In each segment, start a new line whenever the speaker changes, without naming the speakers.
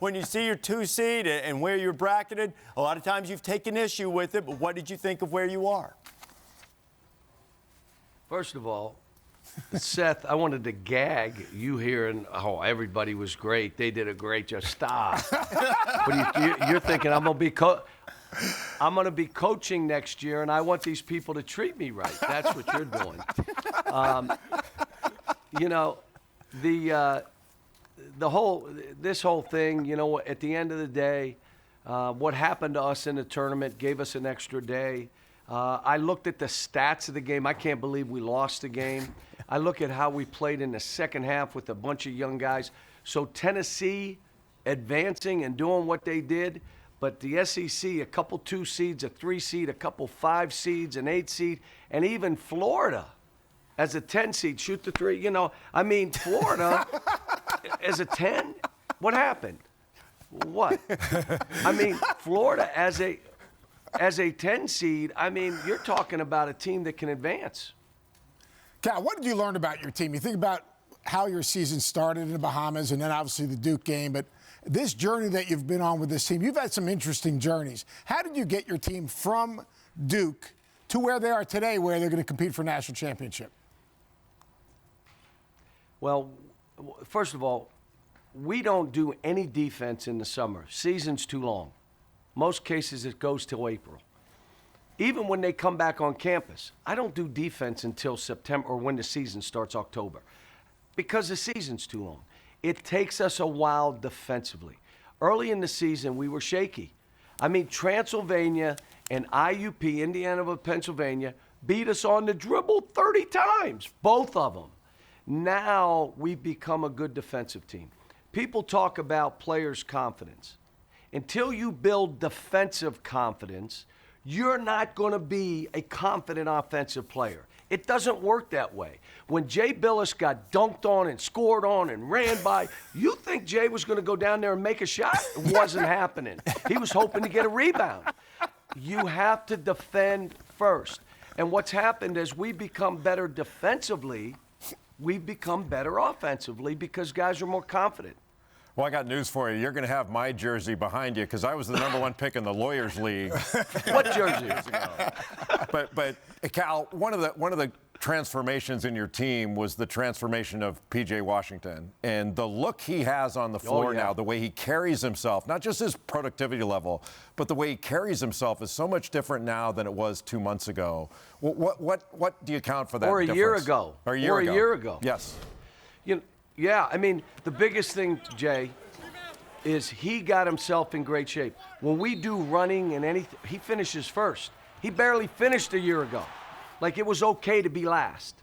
when you see your 2 seed and where you're bracketed, a lot of times you've taken issue with it, but what did you think of where you are?
First of all, Seth, I wanted to gag you hearing, oh, everybody was great. They did a great job. Stop. But you're thinking I'm going to be coaching next year, and I want these people to treat me right. That's what you're doing. This whole thing, at the end of the day, what happened to us in the tournament gave us an extra day. I looked at the stats of the game. I can't believe we lost the game. I look at how we played in the second half with a bunch of young guys. So Tennessee advancing and doing what they did, but the SEC, a couple 2 seeds, a 3 seed, a couple 5 seeds, an 8 seed, and even Florida as a 10 seed, shoot the 3. Florida as a 10, what happened? What? Florida as a 10 seed, you're talking about a team that can advance.
Cal, what did you learn about your team? You think about how your season started in the Bahamas and then obviously the Duke game, but this journey that you've been on with this team, you've had some interesting journeys. How did you get your team from Duke to where they are today, where they're going to compete for a national championship?
Well, first of all, we don't do any defense in the summer. Season's too long. Most cases it goes till April. Even when they come back on campus, I don't do defense until September or when the season starts, October, because the season's too long. It takes us a while defensively. Early in the season, we were shaky. Transylvania and IUP, Indiana of Pennsylvania, beat us on the dribble 30 times, both of them. Now we've become a good defensive team. People talk about players' confidence. Until you build defensive confidence, you're not going to be a confident offensive player. It doesn't work that way. When Jay Billis got dunked on and scored on and ran by, you think Jay was going to go down there and make a shot? It wasn't happening. He was hoping to get a rebound. You have to defend first. And what's happened is we become better defensively, we've become better offensively because guys are more confident.
Well, I got news for you. You're going to have my jersey behind you because I was the #1 pick in the Lawyers League.
What jersey?
But Cal, one of the transformations in your team was the transformation of P.J. Washington. And the look he has on the floor now, the way he carries himself, not just his productivity level, but the way he carries himself is so much different now than it was 2 months ago. What do you count for that
Or a
difference?
year ago.
Or a year ago. Yes.
The biggest thing, Jay, is he got himself in great shape. When we do running and anything, he finishes first. He barely finished a year ago. Like it was okay to be last.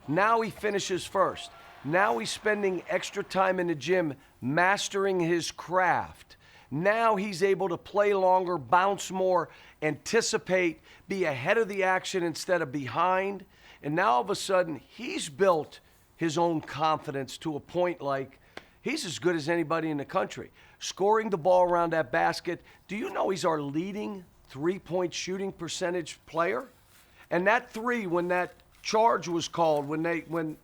Now he finishes first. Now he's spending extra time in the gym mastering his craft. Now he's able to play longer, bounce more, anticipate, be ahead of the action instead of behind. And now all of a sudden he's built his own confidence to a point like he's as good as anybody in the country. Scoring the ball around that basket. Do you know he's our leading 3-point shooting percentage player? And that 3, when that charge was called, when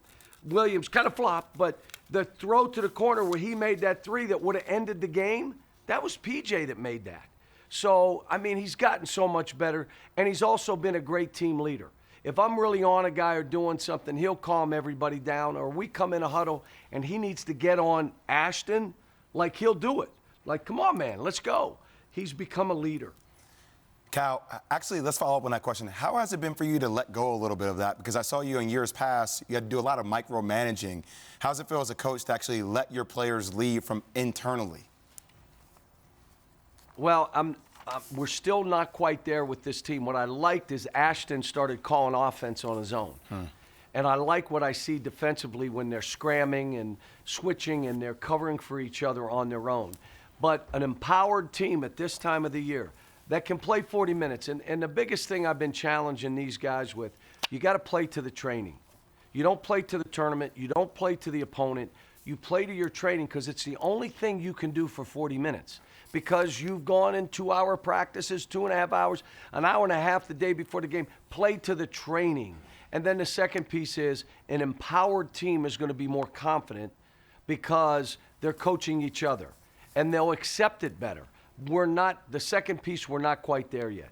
Williams kind of flopped, but the throw to the corner where he made that 3 that would have ended the game, that was PJ that made that. So, he's gotten so much better, and he's also been a great team leader. If I'm really on a guy or doing something, he'll calm everybody down, or we come in a huddle and he needs to get on Ashton, like he'll do it. Like, come on, man, let's go. He's become a leader.
Cal, actually, let's follow up on that question. How has it been for you to let go a little bit of that? Because I saw you in years past, you had to do a lot of micromanaging. How does it feel as a coach to actually let your players lead from internally?
Well, we're still not quite there with this team. What I liked is Ashton started calling offense on his own. And I like what I see defensively when they're scramming and switching and they're covering for each other on their own. But an empowered team at this time of the year that can play 40 minutes. And the biggest thing I've been challenging these guys with, you got to play to the training. You don't play to the tournament. You don't play to the opponent. You play to your training because it's the only thing you can do for 40 minutes. Because you've gone in 2-hour practices, 2.5 hours, an hour and a half the day before the game. Play to the training. And then the second piece is an empowered team is going to be more confident because they're coaching each other. and they'll accept it better. We're not, the second piece, we're not quite there yet.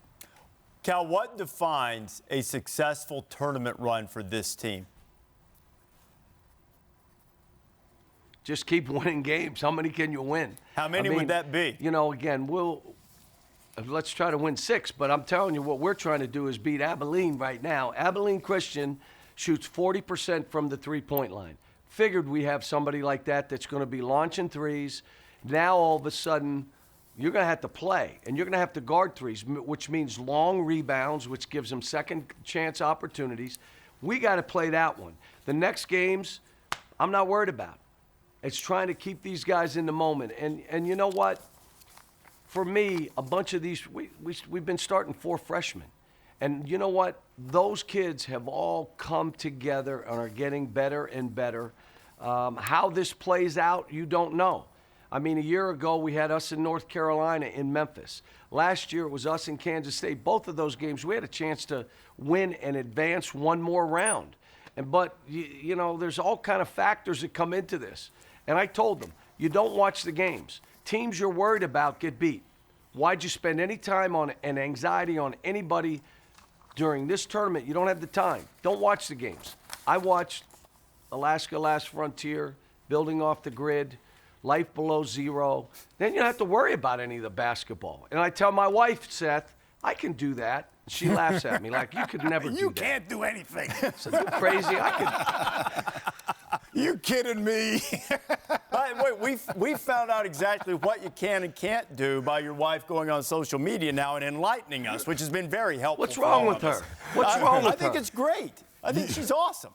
Cal, what defines a successful tournament run for this team?
Just keep winning games. How many can you win?
How many would that be?
You know, again, let's try to win 6, but I'm telling you what we're trying to do is beat Abilene right now. Abilene Christian shoots 40% from the three-point line. Figured we have somebody like that that's going to be launching threes. Now, all of a sudden, you're going to have to play, and you're going to have to guard threes, which means long rebounds, which gives them second chance opportunities. We got to play that one. The next games, I'm not worried about. It's trying to keep these guys in the moment. And you know what? For me, a bunch of these, we've been starting 4 freshmen. And you know what? Those kids have all come together and are getting better and better. How this plays out, you don't know. I mean, a year ago, we had us in North Carolina in Memphis. Last year, it was us in Kansas State. Both of those games, we had a chance to win and advance one more round. But, you know, there's all kind of factors that come into this. And I told them, you don't watch the games. Teams you're worried about get beat. Why'd you spend any time on and anxiety on anybody during this tournament? You don't have the time. Don't watch the games. I watched Alaska Last Frontier, Building Off the Grid, Life Below Zero. Then you don't have to worry about any of the basketball. And I tell my wife, Seth, I can do that. She laughs at me like, you could never do that.
You can't do anything.
So you're crazy.
You kidding me?
Wait, we found out exactly what you can and can't do by your wife going on social media now and enlightening us, which has been very helpful.
What's wrong with her? What's wrong with her?
I think it's great. I think she's awesome.